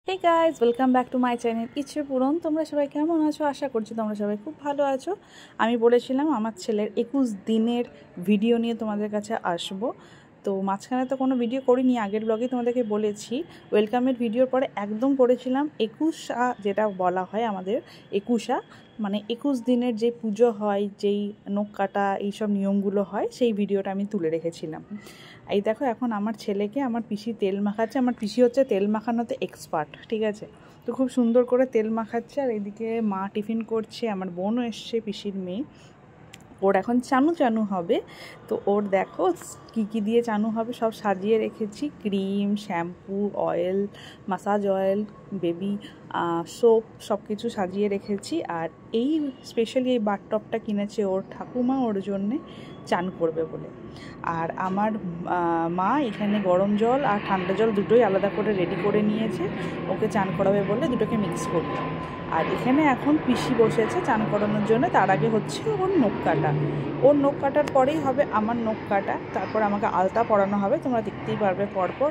Hey guys, welcome back to my channel Ichhe Puron. তোমরা সবাই কেমন আছো? আশা করছি তোমরা সবাই খুব ভালো আছো। আমি বলেছিলাম আমার ছেলের 21 দিনের ভিডিও নিয়ে তোমাদের কাছে আসবো। তো মাঝখানে তো কোনো ভিডিও করিনি, আগের ব্লগেই তোমাদেরকে বলেছি। ওয়েলকামের ভিডিওর পরে একদম করেছিলাম একুশা, যেটা বলা হয় আমাদের একুশা, মানে 21 দিনের যে পুজো হয়, যেই নখ কাটা এইসব নিয়মগুলো হয়, সেই ভিডিওটা আমি তুলে রেখেছিলাম। এই দেখো, এখন আমার ছেলেকে আমার পিসি তেল মাখাচ্ছে। আমার পিসি হচ্ছে তেল মাখানোতে এক্সপার্ট, ঠিক আছে? তো খুব সুন্দর করে তেল মাখাচ্ছে। আর এদিকে মা টিফিন করছে, আমার বোনও এসছে, পিসির মেয়ে। ওর এখন চানু চানু হবে। তো ওর দেখো কী কী দিয়ে চানু হবে সব সাজিয়ে রেখেছি। Cream, shampoo, oil, massage oil, baby soap, সব কিছু সাজিয়ে রেখেছি। আর এই স্পেশালি এই বাথটবটা কিনেছে ওর ঠাকুমা ওর জন্যে চান করবে বলে। আর আমার মা এখানে গরম জল আর ঠান্ডা জল দুটোই আলাদা করে রেডি করে নিয়েছে, ওকে চান করাবে বলে দুটোকে মিক্স করবে। আর এখানে এখন পিসি বসেছে চান করানোর জন্য। তার আগে হচ্ছে ওর নখ কাটা। ওর নখ কাটার পরেই হবে আমার নখ কাটা, তারপর আমাকে আলতা পরানো হবে। তোমরা দেখতেই পারবে পরপর।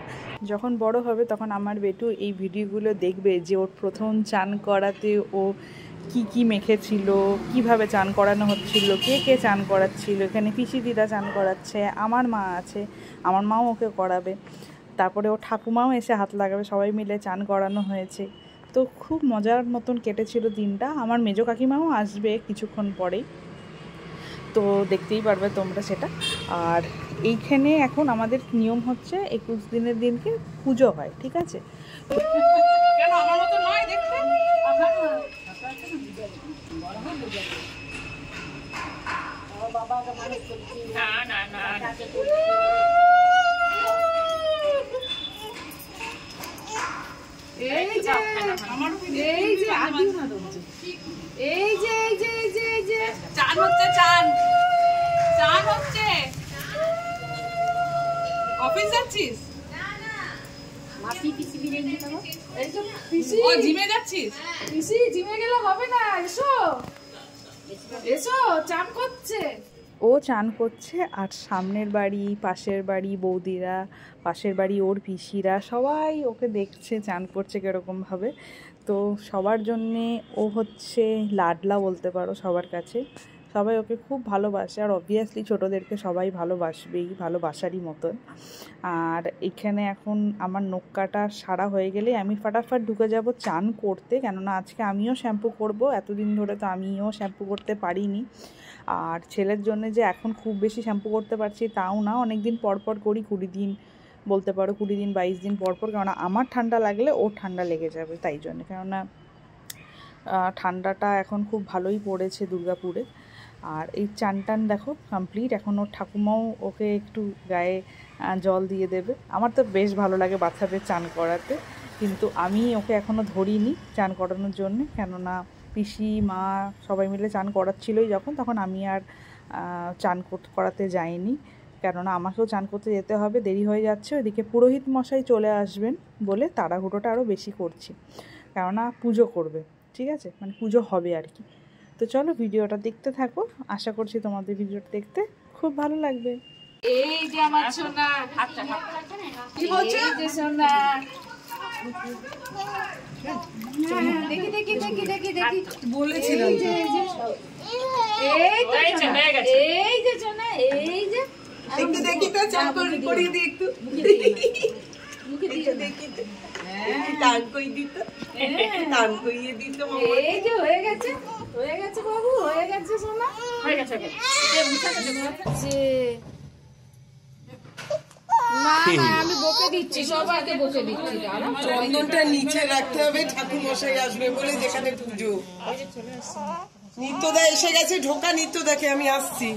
যখন বড় হবে তখন আমার বেটু এই ভিডিওগুলো দেখবে যে ওর প্রথম চান করাতে ও কি কি মেখেছিল, কিভাবে চান করানো হচ্ছিল, কে কে চান করাচ্ছিল। এখানে পিসি দিদা চান করাচ্ছে, আমার মা আছে, আমার মাও ওকে করাবে। তারপরে ও ঠাকুমাও এসে হাত লাগাবে, সবাই মিলে চান করানো হয়েছে। তো খুব মজার মতন কেটেছিল দিনটা। আমার মেজো কাকিমাও আসবে কিছুক্ষণ পরেই, তো দেখতেই পারবে তোমরা সেটা। আর এইখানে এখন আমাদের নিয়ম হচ্ছে 21 দিনের দিনকে পুজো হয়, ঠিক আছে? কেন আমার মতো নয় দেখতে? না না না, এই যে এই যে এই যে এই যে এই যে এই যে চান হচ্ছে, চান চান হচ্ছে। অফিস যাচ্ছিস? না না, মাসি পিসি বিরিয়ানি খাবো। এই তো পিসি, ও জিমে যাচ্ছিস? পিসি জিমে গেলে হবে না, এসো এসো, চান করছে। ও চান করছে। আর সামনের বাড়ি, পাশের বাড়ি বৌদিরা, পাশের বাড়ি ওর পিসিরা সবাই ওকে দেখছে চান করছে কীরকমভাবে। তো সবার জন্যে ও হচ্ছে লাডলা বলতে পারো সবার কাছে। সবাই ওকে খুব ভালোবাসে, আর অবভিয়াসলি ছোটোদেরকে সবাই ভালোবাসবেই, ভালোবাসারই মতন। আর এখানে এখন আমার নখ কাটা সারা হয়ে গেলে আমি ফাটাফাট ঢুকে যাব চান করতে, কেননা আজকে আমিও শ্যাম্পু করব। এতদিন ধরে তো আমিও শ্যাম্পু করতে পারিনি। আর ছেলের জন্য যে এখন খুব বেশি শ্যাম্পু করতে পারছি তাও না, অনেক দিন পর পর করি, 20 দিন বলতে পারো, 20 দিন 22 দিন পর পর। কেননা আমার ঠান্ডা লাগলে ওর ঠান্ডা লেগে যাবে, তাই জন্য। কেননা ঠান্ডাটা এখন খুব ভালোই পড়েছে দুর্গাপুরে। আর এই চান টান দেখো কমপ্লিট। এখন ওর ঠাকুমাও ওকে একটু গায়ে জল দিয়ে দেবে। আমার তো বেশ ভালো লাগে বাচ্চাদের চান করাতে, কিন্তু আমি ওকে এখনও ধরিনি চান করানোর জন্যে। কেননা পিসি মা সবাই মিলে চান করাচ্ছিলই যখন, তখন আমি আর চান করাতে যাইনি। কেননা আমাকেও চান করতে যেতে হবে, দেরি হয়ে যাচ্ছে। ওইদিকে পুরোহিত মশাই চলে আসবেন বলে তাড়াহুড়োটা আরও বেশি করছি, কেননা পুজো করবে, ঠিক আছে? মানে পুজো হবে আর কি। তো চলো ভিডিওটা দেখতে থাকো, আশা করছি তোমাদের ভিডিওটা দেখতে খুব ভালো লাগবে। এই যে আমার সোনা, কি বলছো? এই যে সোনা, দেখি দেখি দেখি দেখি দেখি বলেছিলাম। এই যে এই যে এই যে সোনা, এই যে একটু দেখি তো, চান করিয়ে দিই একটু, মুখে দিয়ে দেখি তো। টান কই দিত, টান কইয়ে দিত। এই যে হয়ে গেছে, হয়ে গেছে বাবু, হয়ে গেছে সোনা, হয়ে গেছে। না না, আমি বকে দিচ্ছি, সবাইকে বকে দিচ্ছি। চন্দনটা নিচে রাখতে হবে, ঠাকুর মশাই আসবে বলে, যেখানে পুজো। নিত্যদা এসে গেছে, ঢোকা নিত্যদাকে, আমি আসছি।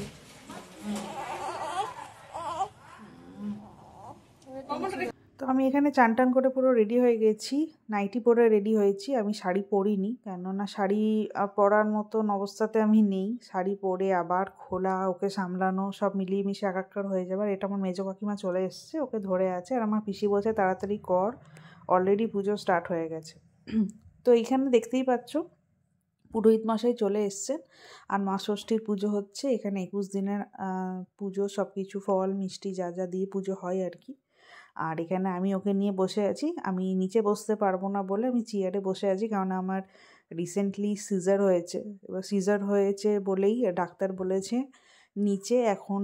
তো আমি এখানে চান টান করে পুরো রেডি হয়ে গেছি, নাইটি পরে রেডি হয়েছি। আমি শাড়ি পরিনি, কেননা শাড়ি পরার মতন অবস্থাতে আমি নেই। শাড়ি পরে আবার খোলা, ওকে সামলানো, সব মিলিয়ে মিশে একাকার হয়ে যাবে। আর এটা আমার মেজো কাকিমা চলে এসছে, ওকে ধরে আছে। আর আমার পিসি বলছে তাড়াতাড়ি কর, অলরেডি পুজো স্টার্ট হয়ে গেছে। তো এইখানে দেখতেই পাচ্ছ পুরোহিত মশাই চলে এসছেন। আর মা ষষ্ঠীর পুজো হচ্ছে এখানে। 21 দিনের পুজো, সব কিছু ফল মিষ্টি যা যা দিয়ে পুজো হয় আর কি। আর এখানে আমি ওকে নিয়ে বসে আছি। আমি নিচে বসতে পারবো না বলে আমি চেয়ারে বসে আছি, কারণ আমার রিসেন্টলি সিজার হয়েছে। এবার সিজার হয়েছে বলেই ডাক্তার বলেছে নিচে এখন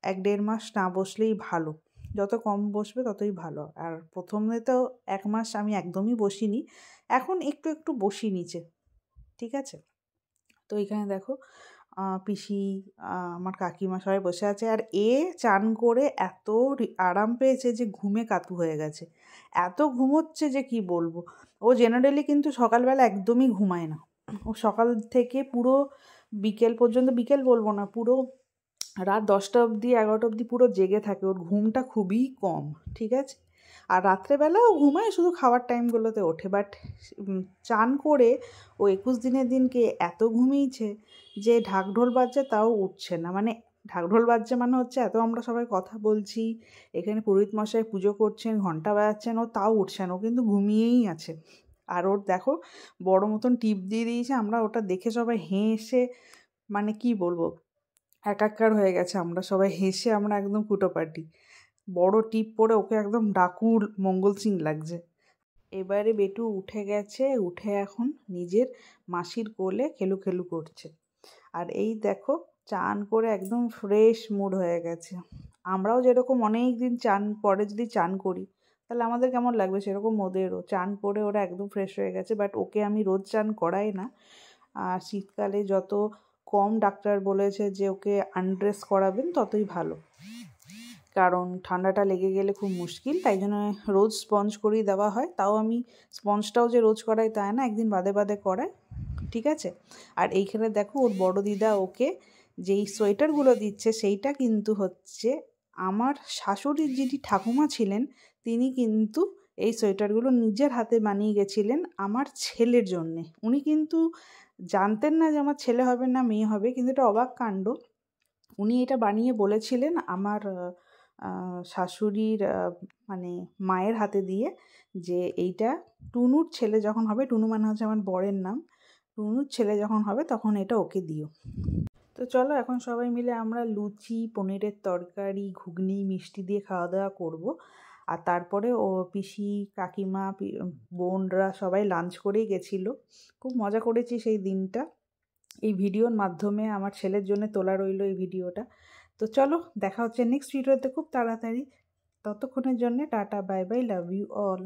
1-1.5 মাস না বসলেই ভালো, যত কম বসবে ততই ভালো। আর প্রথমে তো 1 মাস আমি একদমই বসিনি, এখন একটু একটু বসি নিচে, ঠিক আছে। তো এখানে দেখো পিসি, আমার কাকিমা সবাই বসে আছে। আর চান করে এত আরাম পেয়েছে যে ঘুমে কাতু হয়ে গেছে, এত ঘুমোচ্ছে যে কি বলবো। ও জেনারেলি কিন্তু সকালবেলা একদমই ঘুমায় না, ও সকাল থেকে পুরো বিকেল পর্যন্ত, বিকেল বলবো না, পুরো রাত 10টা অবধি 11টা অবধি পুরো জেগে থাকে। ওর ঘুমটা খুবই কম, ঠিক আছে। আর রাত্রেবেলাও ঘুমায়, শুধু খাওয়ার টাইমগুলোতে ওঠে। বাট চান করে ও 21 দিনের দিনকে এত ঘুমিয়েছে যে ঢাকঢোল বাজছে তাও উঠছে না। মানে ঢাকঢোল বাজছে মানে হচ্ছে এত আমরা সবাই কথা বলছি, এখানে পুরোহিত মশাই পুজো করছেন, ঘন্টা বাজাচ্ছেন, ও তাও উঠছে না, ও কিন্তু ঘুমিয়েই আছে। আর ওর দেখো বড় মতন টিপ দিয়ে দিয়েছে, আমরা ওটা দেখে সবাই হেসে, মানে কি বলবো, একাকার হয়ে গেছে। আমরা সবাই হেসে আমরা একদম কুটোপাটি, বড় টিপ পরে ওকে একদম ডাকুর মঙ্গল সিং লাগছে। এবারে বেটু উঠে গেছে, উঠে এখন নিজের মাসির কোলে খেলু খেলু করছে। আর এই দেখো চান করে একদম ফ্রেশ মুড হয়ে গেছে। আমরাও যেরকম অনেক দিন চান পরে যদি চান করি তাহলে আমাদের কেমন লাগবে, সেরকম ওদেরও চান করে ওরা একদম ফ্রেশ হয়ে গেছে। বাট ওকে আমি রোজ চান করাই না। আর শীতকালে যত কম ডাক্তার বলেছে যে ওকে আনড্রেস করাবেন ততই ভালো, কারণ ঠান্ডাটা লেগে গেলে খুব মুশকিল। তাই জন্য রোজ স্পঞ্জ করেই দেওয়া হয়। তাও আমি স্পঞ্জটাও যে রোজ করাই তাই না, একদিন বাদে বাদে করাই, ঠিক আছে। আর এইখানে দেখো ওর বড় দিদা ওকে যেই সোয়েটারগুলো দিচ্ছে সেইটা কিন্তু হচ্ছে আমার শাশুড়ির যিনি ঠাকুমা ছিলেন তিনি কিন্তু এই সোয়েটারগুলো নিজের হাতে বানিয়ে গেছিলেন আমার ছেলের জন্যে। উনি কিন্তু জানতেন না যে আমার ছেলে হবে না মেয়ে হবে, কিন্তু এটা অবাক কাণ্ড। উনি এটা বানিয়ে বলেছিলেন আমার শাশুড়ির মানে মায়ের হাতে দিয়ে, যে এইটা টুনুর ছেলে যখন হবে, টুনু মানে হচ্ছে আমার বরের নাম, টুনুর ছেলে যখন হবে তখন এটা ওকে দিও। তো চলো এখন সবাই মিলে আমরা লুচি, পনিরের তরকারি, ঘুগনি, মিষ্টি দিয়ে খাওয়া দাওয়া করবো। আর তারপরে ও পিসি, কাকিমা, বোনরা সবাই লাঞ্চ করেই গেছিলো। খুব মজা করেছি সেই দিনটা। এই ভিডিওর মাধ্যমে আমার ছেলের জন্য তোলা রইলো এই ভিডিওটা। তো চলো দেখা হচ্ছে নেক্সট ভিডিওতে খুব তাড়াতাড়ি। ততক্ষণের জন্য tata, bye bye, love you all.